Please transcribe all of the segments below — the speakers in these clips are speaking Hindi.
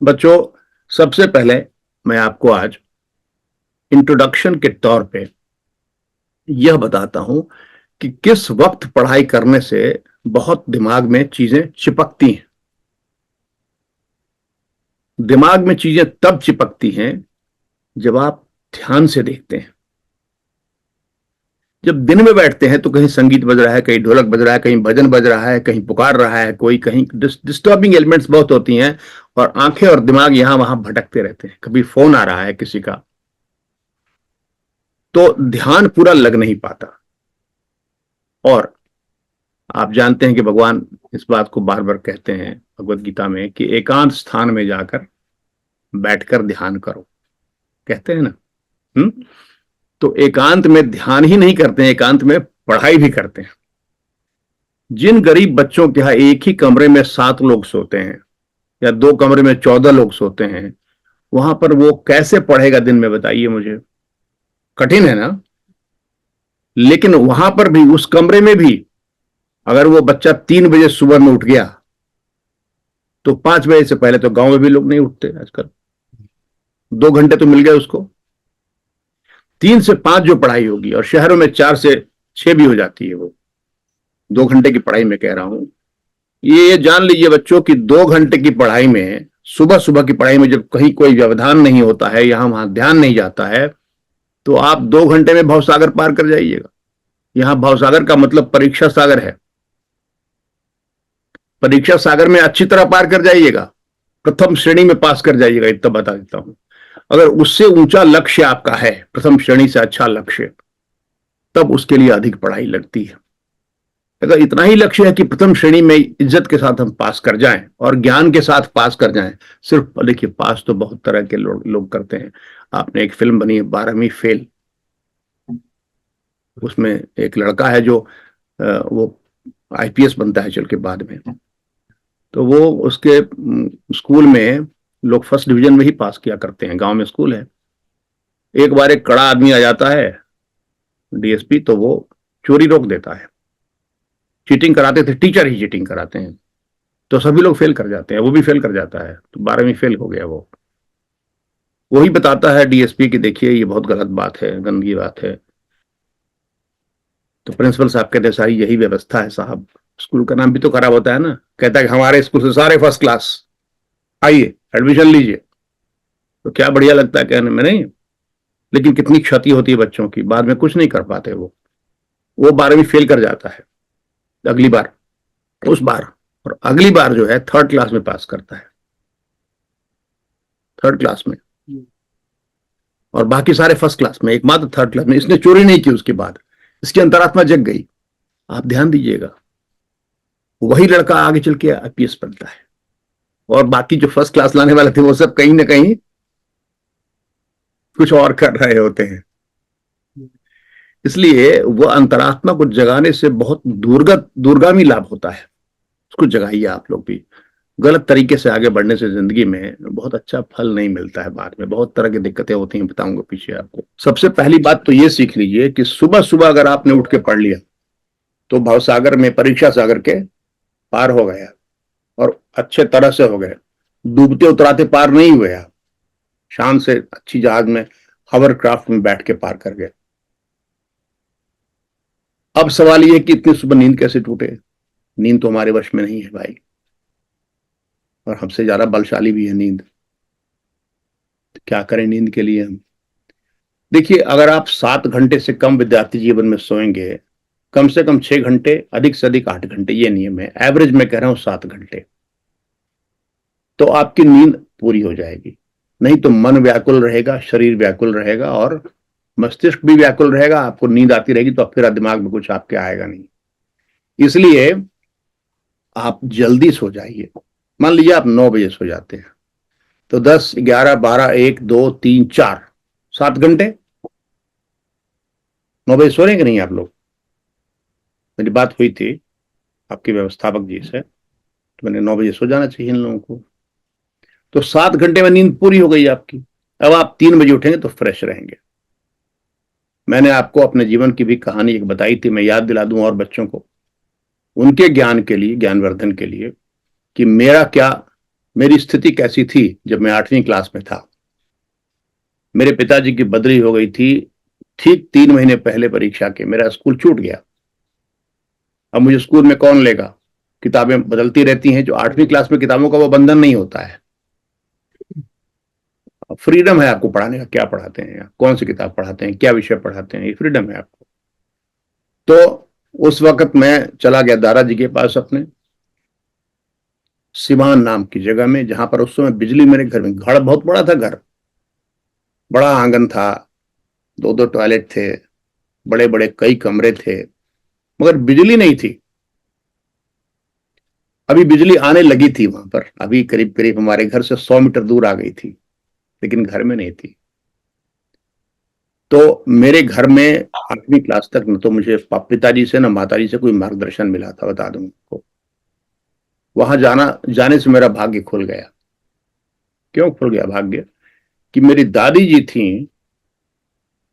बच्चों, सबसे पहले मैं आपको आज इंट्रोडक्शन के तौर पे यह बताता हूं कि किस वक्त पढ़ाई करने से बहुत दिमाग में चीजें चिपकती हैं। दिमाग में चीजें तब चिपकती हैं जब आप ध्यान से देखते हैं। जब दिन में बैठते हैं तो कहीं संगीत बज रहा है, कहीं ढोलक बज रहा है, कहीं भजन बज रहा है, कहीं पुकार रहा है कोई, कहीं डिस्टर्बिंग एलिमेंट्स बहुत होती हैं और आंखें और दिमाग यहां वहां भटकते रहते हैं। कभी फोन आ रहा है किसी का, तो ध्यान पूरा लग नहीं पाता। और आप जानते हैं कि भगवान इस बात को बार बार कहते हैं भगवत गीता में कि एकांत स्थान में जाकर बैठकर ध्यान करो, कहते हैं ना। तो एकांत में ध्यान ही नहीं करते हैं, एकांत में पढ़ाई भी करते हैं। जिन गरीब बच्चों के यहां एक ही कमरे में 7 लोग सोते हैं या 2 कमरे में 14 लोग सोते हैं, वहां पर वो कैसे पढ़ेगा दिन में, बताइए मुझे। कठिन है ना। लेकिन वहां पर भी, उस कमरे में भी, अगर वो बच्चा 3 बजे सुबह में उठ गया तो 5 बजे से पहले तो गांव में भी लोग नहीं उठते आजकल। 2 घंटे तो मिल गए उसको। 3 से 5 जो पढ़ाई होगी, और शहरों में 4 से 6 भी हो जाती है, वो 2 घंटे की पढ़ाई में कह रहा हूं। ये जान लीजिए बच्चों की 2 घंटे की पढ़ाई में, सुबह सुबह की पढ़ाई में, जब कहीं कोई व्यवधान नहीं होता है, यहां वहां ध्यान नहीं जाता है, तो आप 2 घंटे में भवसागर पार कर जाइएगा। यहां भवसागर का मतलब परीक्षा सागर है। परीक्षा सागर में अच्छी तरह पार कर जाइएगा, प्रथम श्रेणी में पास कर जाइएगा, इतना बता देता हूं। अगर उससे ऊंचा लक्ष्य आपका है, प्रथम श्रेणी से अच्छा लक्ष्य, तब उसके लिए अधिक पढ़ाई लगती है। अगर इतना ही लक्ष्य है कि प्रथम श्रेणी में इज्जत के साथ हम पास कर जाएं और ज्ञान के साथ पास कर जाएं, सिर्फ देखिए, पास तो बहुत तरह के लोग करते हैं। आपने एक फिल्म बनी है 12वीं फेल, उसमें एक लड़का है जो वो आईपीएस बनता है चल के बाद में। तो वो उसके स्कूल में लोग फर्स्ट डिवीजन में ही पास किया करते हैं, गांव में स्कूल है। एक बार एक कड़ा आदमी आ जाता है, डीएसपी, तो वो चोरी रोक देता है। चीटिंग कराते थे, टीचर ही चीटिंग कराते हैं, तो सभी लोग फेल कर जाते हैं, वो भी फेल कर जाता है, तो 12वीं फेल हो गया वो। वही बताता है डीएसपी कि देखिए ये बहुत गलत बात है, गंदगी बात है। तो प्रिंसिपल साहब कहते हैं सारी यही व्यवस्था है साहब, स्कूल का नाम भी तो खराब होता है ना। कहता है कि हमारे स्कूल से सारे फर्स्ट क्लास, आइए एडमिशन लीजिए। तो क्या बढ़िया लगता है कहने में, नहीं? लेकिन कितनी क्षति होती है बच्चों की, बाद में कुछ नहीं कर पाते वो 12वीं फेल कर जाता है अगली बार, उस बार, और अगली बार जो है 3rd क्लास में पास करता है, 3rd क्लास में। और बाकी सारे फर्स्ट क्लास में, एकमात्र 3rd क्लास में। इसने चोरी नहीं की, उसके बाद इसकी अंतरात्मा जग गई। आप ध्यान दीजिएगा, वही लड़का आगे चल के आईपीएस बनता है, और बाकी जो फर्स्ट क्लास लाने वाले थे वो सब कहीं ना कहीं कुछ और कर रहे होते हैं। इसलिए वो अंतरात्मा को जगाने से बहुत दूरगामी लाभ होता है। उसको जगाइए आप लोग भी। गलत तरीके से आगे बढ़ने से जिंदगी में बहुत अच्छा फल नहीं मिलता है, बाद में बहुत तरह की दिक्कतें होती हैं, बताऊंगा पीछे आपको। सबसे पहली बात तो ये सीख लीजिए कि सुबह सुबह अगर आपने उठ के पढ़ लिया तो भवसागर में, परीक्षा सागर के पार हो गया, और अच्छे तरह से हो गए। डूबते उतराते पार नहीं हुए आप, शान से अच्छी जहाज में, हवर क्राफ्ट में बैठ के पार कर गए। अब सवाल ये कि इतनी सुबह नींद कैसे टूटे। नींद तो हमारे वश में नहीं है भाई, और हमसे ज्यादा बलशाली भी है नींद। तो क्या करें नींद के लिए हम? देखिए, अगर आप 7 घंटे से कम विद्यार्थी जीवन में सोएंगे, कम से कम 6 घंटे, अधिक से अधिक 8 घंटे, ये नियम है। एवरेज में कह रहा हूं 7 घंटे, तो आपकी नींद पूरी हो जाएगी। नहीं तो मन व्याकुल रहेगा, शरीर व्याकुल रहेगा, और मस्तिष्क भी व्याकुल रहेगा। आपको नींद आती रहेगी तो फिर दिमाग में कुछ आपके आएगा नहीं। इसलिए आप जल्दी सो जाइए। मान लीजिए आप 9 बजे सो जाते हैं, तो 10, 11, 12, 1, 2, 3, 4, 7 घंटे। 9 बजे सो रहे हैं कि नहीं आप लोग? मेरी बात हुई थी आपके व्यवस्थापक जी से, तो मैंने 9 बजे सो जाना चाहिए इन लोगों को। तो 7 घंटे में नींद पूरी हो गई आपकी। अब आप 3 बजे उठेंगे तो फ्रेश रहेंगे। मैंने आपको अपने जीवन की भी कहानी एक बताई थी, मैं याद दिला दूं और बच्चों को, उनके ज्ञान के लिए, ज्ञानवर्धन के लिए, कि मेरा क्या मेरी स्थिति कैसी थी जब मैं 8वीं क्लास में था। मेरे पिताजी की बदली हो गई थी ठीक 3 महीने पहले परीक्षा के, मेरा स्कूल छूट गया। अब मुझे स्कूल में कौन लेगा, किताबें बदलती रहती हैं, जो 8वीं क्लास में किताबों का वो बंधन नहीं होता है। फ्रीडम है आपको पढ़ाने का, क्या पढ़ाते हैं, कौन सी किताब पढ़ाते हैं, क्या विषय पढ़ाते हैं, ये फ्रीडम है आपको। तो उस वक्त मैं चला गया दादाजी के पास अपने, सिवान नाम की जगह में, जहां पर उस समय बिजली, मेरे घर में, घर बहुत बड़ा था, घर बड़ा, आंगन था, 2 2 टॉयलेट थे, बड़े बड़े कई कमरे थे, मगर बिजली नहीं थी। अभी बिजली आने लगी थी वहां पर, अभी करीब करीब हमारे घर से 100 मीटर दूर आ गई थी, लेकिन घर में नहीं थी। तो मेरे घर में 8वीं क्लास तक न तो मुझे पिताजी से न माताजी से कोई मार्गदर्शन मिला था, बता दूं आपको। वहां जाने से मेरा भाग्य खुल गया। क्यों खुल गया भाग्य? कि मेरी दादी जी थी,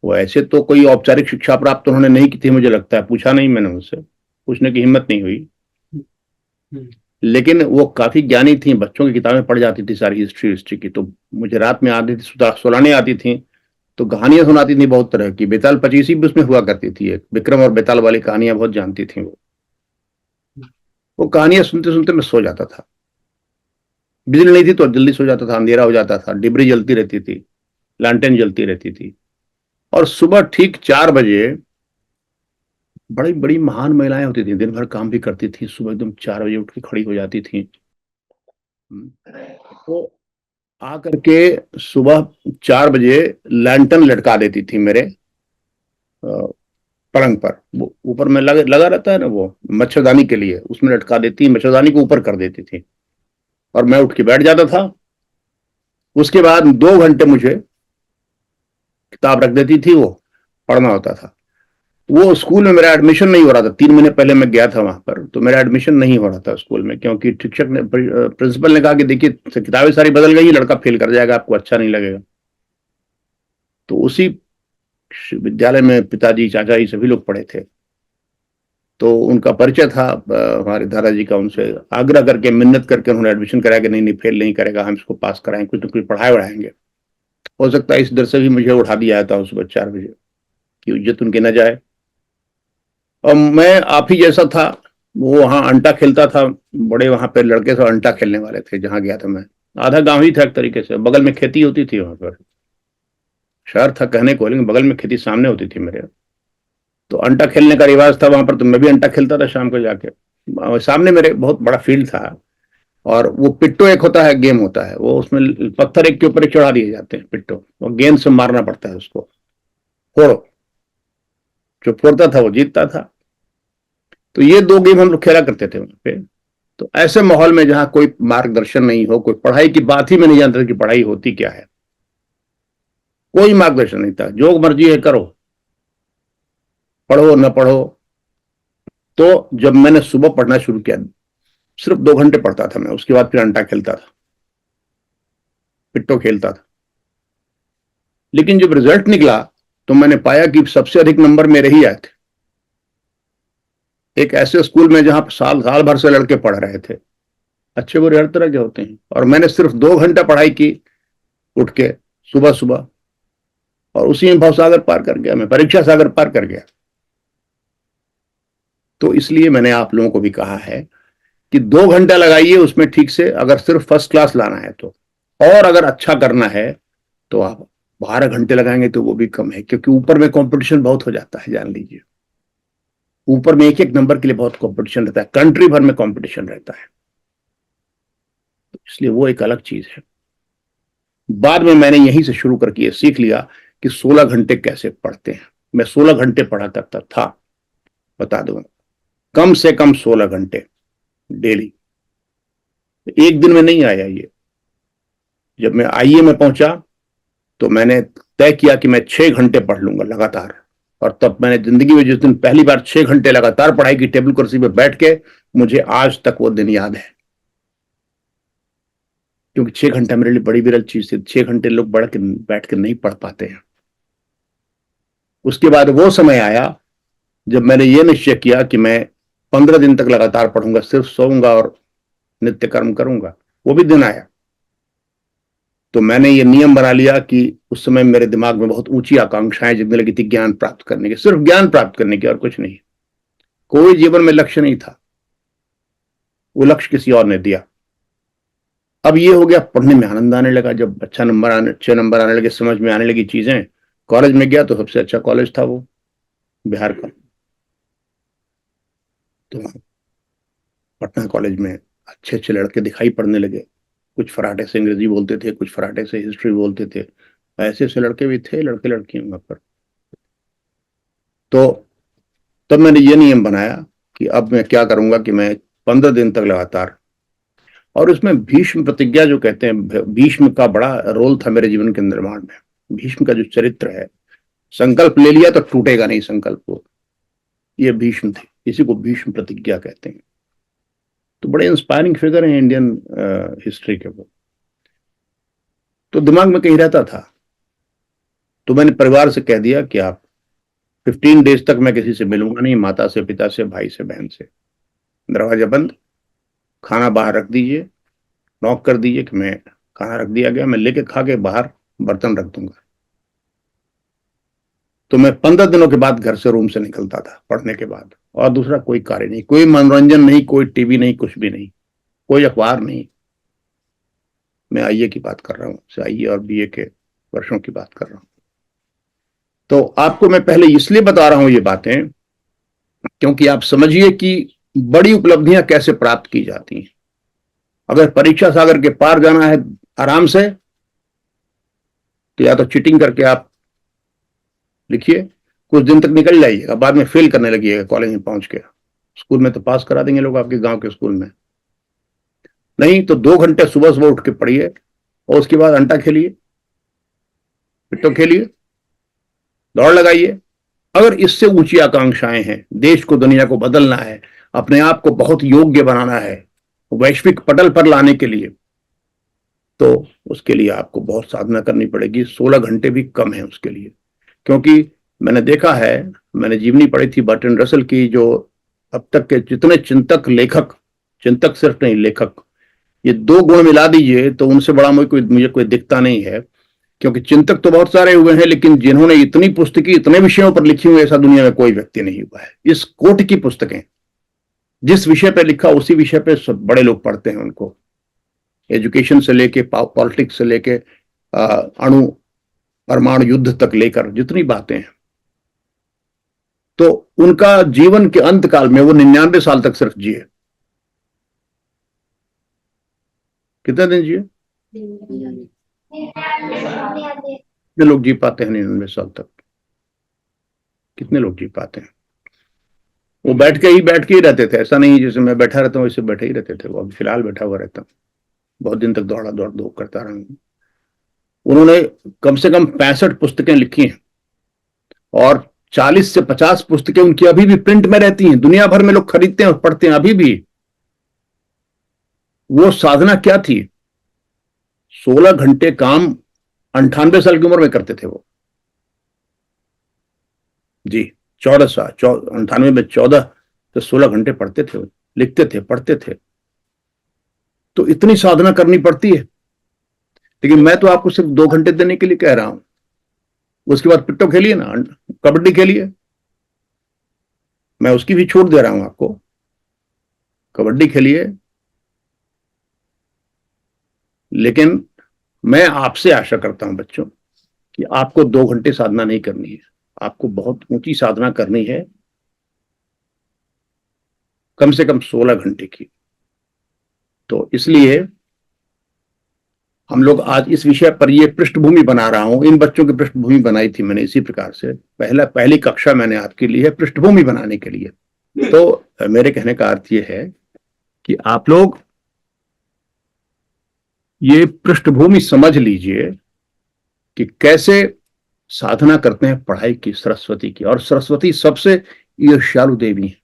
वो ऐसे तो कोई औपचारिक शिक्षा प्राप्त उन्होंने नहीं की थी, मुझे लगता है, पूछा नहीं मैंने उनसे, पूछने की हिम्मत नहीं हुई। लेकिन वो काफी ज्ञानी थी, बच्चों की किताबें पढ़ जाती थी सारी हिस्ट्री की। तो मुझे रात में आती थी, सुलाने आती थी, तो कहानियां सुनाती थी बहुत तरह की। बेताल पचीसी भी उसमें हुआ करती थी, एक विक्रम और बेताल वाली कहानियां बहुत जानती थी वो कहानियां सुनते सुनते मैं सो जाता था। बिजली नहीं थी तो जल्दी सो जाता था, अंधेरा हो जाता था, डिबरी जलती रहती थी, लैंटेन जलती रहती थी। और सुबह ठीक 4 बजे बड़ी बड़ी महान महिलाएं होती थी, दिन भर काम भी करती थी, सुबह एकदम 4 बजे उठ के खड़ी हो जाती थी। तो आकर के सुबह 4 बजे लैंटन लटका देती थी मेरे पलंग पर। वो ऊपर में लगा रहता है ना, वो मच्छरदानी के लिए, उसमें लटका देती, मच्छरदानी को ऊपर कर देती थी, और मैं उठ के बैठ जाता था। उसके बाद 2 घंटे मुझे किताब रख देती थी, वो पढ़ना होता था। वो स्कूल में मेरा एडमिशन नहीं हो रहा था, 3 महीने पहले मैं गया था वहां पर, तो मेरा एडमिशन नहीं हो रहा था स्कूल में, क्योंकि शिक्षक ने, प्रिंसिपल ने कहा कि देखिए किताबें सारी बदल गई, लड़का फेल कर जाएगा, आपको अच्छा नहीं लगेगा। तो उसी विद्यालय में पिताजी, चाचा जी सभी लोग पढ़े थे, तो उनका परिचय था हमारे दादाजी का, उनसे आग्रह करके, मिन्नत करके उन्होंने एडमिशन कराया कि नहीं नहीं, फेल नहीं करेगा, हम इसको पास कराएंगे, कुछ ना कुछ पढ़ाए बढ़ाएंगे। हो सकता है इस डर से भी मुझे उठा दिया था उस सुबह 4 बजे, कि इज्जत उनकी न जाए। और मैं आप ही जैसा था, वो वहां अंटा खेलता था, बड़े वहां पे लड़के सब अंटा खेलने वाले थे जहां गया था मैं। आधा गांव ही था एक तरीके से, बगल में खेती होती थी वहां पर, शहर था कहने को, लेकिन बगल में खेती सामने होती थी मेरे। तो अंटा खेलने का रिवाज था वहां पर, तो मैं भी अंटा खेलता था शाम को जाके। सामने मेरे बहुत बड़ा फील्ड था, और वो पिट्टो एक होता है, गेम होता है वो, उसमें पत्थर एक के ऊपर एक चढ़ा दिए जाते हैं, पिट्टो, और गेंद से मारना पड़ता है उसको, फोड़ो, जो फोड़ता था वो जीतता था। तो ये 2 गेम हम लोग खेला करते थे वहां पे। तो ऐसे माहौल में जहां कोई मार्गदर्शन नहीं हो, कोई पढ़ाई की बात ही मैं नहीं जानता कि पढ़ाई होती क्या है, कोई मार्गदर्शन नहीं था, जो मर्जी है करो, पढ़ो न पढ़ो। तो जब मैंने सुबह पढ़ना शुरू किया, सिर्फ 2 घंटे पढ़ता था मैं, उसके बाद फिर अंटा खेलता था, पिट्टो खेलता था। लेकिन जब रिजल्ट निकला तो मैंने पाया कि सबसे अधिक नंबर मेरे ही आए थे, एक ऐसे स्कूल में जहां साल साल भर से लड़के पढ़ रहे थे, अच्छे बुरे हर तरह के होते हैं, और मैंने सिर्फ 2 घंटा पढ़ाई की उठ के सुबह सुबह, और उसी में भवसागर पार कर गया, मैं परीक्षा सागर पार कर गया। तो इसलिए मैंने आप लोगों को भी कहा है कि 2 घंटा लगाइए उसमें ठीक से, अगर सिर्फ फर्स्ट क्लास लाना है तो। और अगर अच्छा करना है तो आप 12 घंटे लगाएंगे तो वो भी कम है, क्योंकि ऊपर में कंपटीशन बहुत हो जाता है, जान लीजिए। ऊपर में एक एक नंबर के लिए बहुत कंपटीशन रहता है, कंट्री भर में कंपटीशन रहता है, इसलिए वो एक अलग चीज है। बाद में मैंने यहीं से शुरू करके ये सीख लिया कि 16 घंटे कैसे पढ़ते हैं। मैं 16 घंटे पढ़ा करता था, बता दूंगा, कम से कम 16 घंटे डेली। एक दिन में नहीं आया ये। जब मैं आईए में पहुंचा तो मैंने तय किया कि मैं 6 घंटे पढ़ लूंगा लगातार, और तब मैंने जिंदगी में जिस दिन पहली बार 6 घंटे लगातार पढ़ाई की, टेबल कुर्सी पे बैठ के, मुझे आज तक वो दिन याद है। क्योंकि 6 घंटा मेरे लिए बड़ी विरल चीज थी, 6 घंटे लोग बैठ के नहीं पढ़ पाते हैं। उसके बाद वो समय आया जब मैंने ये निश्चय किया कि मैं 15 दिन तक लगातार पढ़ूंगा, सिर्फ सोऊंगा और नित्य कर्म करूंगा। वो भी दिन आया, तो मैंने ये नियम बना लिया कि उस समय मेरे दिमाग में बहुत ऊंची आकांक्षाएं जगने लगी थी ज्ञान प्राप्त करने की, सिर्फ ज्ञान प्राप्त करने की और कुछ नहीं। कोई जीवन में लक्ष्य नहीं था, वो लक्ष्य किसी और ने दिया। अब ये हो गया, पढ़ने में आनंद आने लगा, जब अच्छे नंबर आने लगे, समझ में आने लगी चीजें। कॉलेज में गया तो सबसे अच्छा कॉलेज था वो बिहार का, तो पटना कॉलेज में अच्छे अच्छे लड़के दिखाई पड़ने लगे। कुछ फराटे से अंग्रेजी बोलते थे, कुछ फराटे से हिस्ट्री बोलते थे, ऐसे ऐसे लड़के भी थे, लड़के लड़कियां वहां पर। तो तब मैंने ये नियम बनाया कि अब मैं क्या करूंगा कि मैं 15 दिन तक लगातार, और उसमें भीष्म प्रतिज्ञा जो कहते हैं, भीष्म का बड़ा रोल था मेरे जीवन के निर्माण में। भीष्म का जो चरित्र है, संकल्प ले लिया तो टूटेगा नहीं संकल्प को, ये भीष्म थे, इसी को भीष्म प्रतिज्ञा कहते हैं। तो बड़े इंस्पायरिंग फिगर हैं इंडियन हिस्ट्री के वो। तो दिमाग में कहीं रहता था, तो मैंने परिवार से कह दिया कि आप 15 डेज तक मैं किसी से मिलूंगा नहीं, माता से, पिता से, भाई से, बहन से। दरवाजा बंद, खाना बाहर रख दीजिए, नॉक कर दीजिए कि मैं खाना रख दिया गया, मैं लेके खा के बाहर बर्तन रख दूंगा। तो मैं 15 दिनों के बाद घर से, रूम से निकलता था पढ़ने के बाद, और दूसरा कोई कार्य नहीं, कोई मनोरंजन नहीं, कोई टीवी नहीं, कुछ भी नहीं, कोई अखबार नहीं। मैं आईए की बात कर रहा हूँ, आईए और बीए के वर्षों की बात कर रहा हूँ। तो आपको मैं पहले इसलिए बता रहा हूं ये बातें, क्योंकि आप समझिए कि बड़ी उपलब्धियां कैसे प्राप्त की जाती हैं। अगर परीक्षा सागर के पार जाना है आराम से, तो या तो चीटिंग करके आप लिखिए, कुछ दिन तक निकल जाइएगा, बाद में फेल करने लगिएगा कॉलेज में पहुंच के। स्कूल में तो पास करा देंगे लोग आपके गांव के स्कूल में, नहीं तो 2 घंटे सुबह सुबह उठ के पढ़िए, और उसके बाद अंटा खेलिए, पिट्टो खेलिए, दौड़ लगाइए। अगर इससे ऊंची आकांक्षाएं हैं, देश को, दुनिया को बदलना है, अपने आप को बहुत योग्य बनाना है वैश्विक पटल पर लाने के लिए, तो उसके लिए आपको बहुत साधना करनी पड़ेगी। 16 घंटे भी कम है उसके लिए, क्योंकि मैंने देखा है, मैंने जीवनी पढ़ी थी बर्ट्रैंड रसल की, जो अब तक के जितने चिंतक लेखक, चिंतक सिर्फ नहीं लेखक, ये 2 गुण मिला दीजिए तो उनसे बड़ा मुझे कोई दिखता नहीं है। क्योंकि चिंतक तो बहुत सारे हुए हैं, लेकिन जिन्होंने इतनी पुस्तकें इतने विषयों पर लिखी हुई, ऐसा दुनिया में कोई व्यक्ति नहीं हुआ है। इस कोट की पुस्तकें, जिस विषय पर लिखा उसी विषय पे सब बड़े लोग पढ़ते हैं उनको, एजुकेशन से लेके पॉलिटिक्स से लेके अणु परमाणु युद्ध तक लेकर जितनी बातें हैं। तो उनका जीवन के अंत काल में वो 99 साल तक सिर्फ जिए। कितने दिन जिए? कितने लोग जी पाते हैं 99 साल तक? कितने लोग जी पाते हैं? वो बैठ के ही रहते थे, ऐसा नहीं जैसे मैं बैठा रहता हूँ वैसे बैठे ही रहते थे। वो अभी फिलहाल बैठा हुआ रहता हूँ, बहुत दिन तक दौड़ करता रहा हूँ। उन्होंने कम से कम 65 पुस्तकें लिखी हैं, और 40 से 50 पुस्तकें उनकी अभी भी प्रिंट में रहती हैं, दुनिया भर में लोग खरीदते हैं और पढ़ते हैं अभी भी। वो साधना क्या थी? 16 घंटे काम 98 साल की उम्र में करते थे वो जी। 14 साल, 98 में 14 से 16 घंटे पढ़ते थे, लिखते थे, पढ़ते थे। तो इतनी साधना करनी पड़ती है। लेकिन मैं तो आपको सिर्फ 2 घंटे देने के लिए कह रहा हूं। उसके बाद पिट्टो खेलिए ना, कबड्डी खेलिए, मैं उसकी भी छूट दे रहा हूं आपको। कबड्डी खेलिए, लेकिन मैं आपसे आशा करता हूं बच्चों कि आपको 2 घंटे साधना नहीं करनी है, आपको बहुत ऊंची साधना करनी है, कम से कम 16 घंटे की। तो इसलिए हम लोग आज इस विषय पर ये पृष्ठभूमि बना रहा हूं। इन बच्चों की पृष्ठभूमि बनाई थी मैंने इसी प्रकार से, पहली कक्षा मैंने आपके लिए है पृष्ठभूमि बनाने के लिए। तो मेरे कहने का अर्थ ये है कि आप लोग ये पृष्ठभूमि समझ लीजिए कि कैसे साधना करते हैं पढ़ाई की, सरस्वती की। और सरस्वती सबसे ईर्ष्यालु देवी है,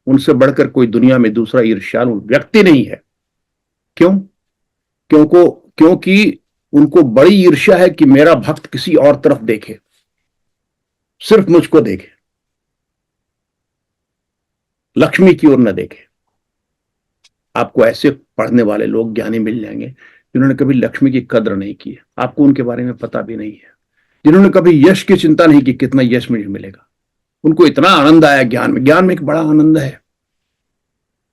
उनसे बढ़कर कोई दुनिया में दूसरा ईर्ष्यालु व्यक्ति नहीं है। क्यों? क्योंकि उनको बड़ी ईर्ष्या है कि मेरा भक्त किसी और तरफ देखे, सिर्फ मुझको देखे, लक्ष्मी की ओर न देखे। आपको ऐसे पढ़ने वाले लोग, ज्ञानी मिल जाएंगे जिन्होंने कभी लक्ष्मी की कद्र नहीं की है, आपको उनके बारे में पता भी नहीं है। जिन्होंने कभी यश की चिंता नहीं की, कितना यश मुझे मिलेगा, उनको इतना आनंद आया ज्ञान में। ज्ञान में एक बड़ा आनंद है,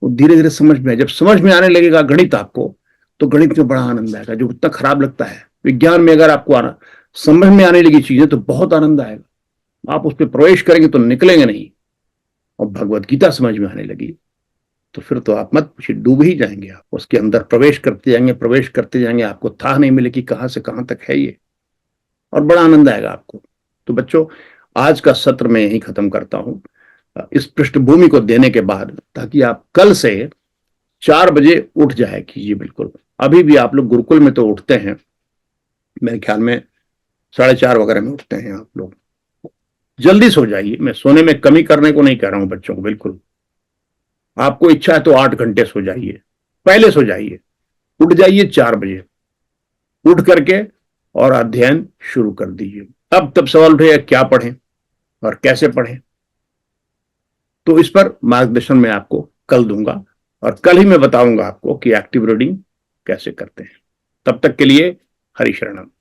वो धीरे धीरे समझ में, जब समझ में आने लगेगा गणित आपको, तो गणित में बड़ा आनंद आएगा। जो इतना खराब लगता है विज्ञान में, अगर आपको आना समझ में आने लगी चीजें तो बहुत आनंद आएगा। आप उस पर प्रवेश करेंगे तो निकलेंगे नहीं। और भगवत गीता समझ में आने लगी तो फिर तो आप मत पूछिए, डूब ही जाएंगे आप उसके अंदर। प्रवेश करते जाएंगे, प्रवेश करते जाएंगे, आपको था नहीं मिलेगी कहां से कहां तक है ये, और बड़ा आनंद आएगा आपको। तो बच्चों, आज का सत्र मैं यही खत्म करता हूं इस पृष्ठभूमि को देने के बाद, ताकि आप कल से 4 बजे उठ जाए कीजिए। बिल्कुल, अभी भी आप लोग गुरुकुल में तो उठते हैं, मेरे ख्याल में 4:30 वगैरह में उठते हैं आप लोग। जल्दी सो जाइए, मैं सोने में कमी करने को नहीं कह रहा हूं बच्चों को, बिल्कुल। आपको इच्छा है तो 8 घंटे सो जाइए, पहले सो जाइए, उठ जाइए 4 बजे, उठ करके और अध्ययन शुरू कर दीजिए। अब तब सवाल उठेगा क्या पढ़ें और कैसे पढ़ें, तो इस पर मार्गदर्शन मैं आपको कल दूंगा, और कल ही मैं बताऊंगा आपको कि एक्टिव रीडिंग कैसे करते हैं। तब तक के लिए हरि शरणम।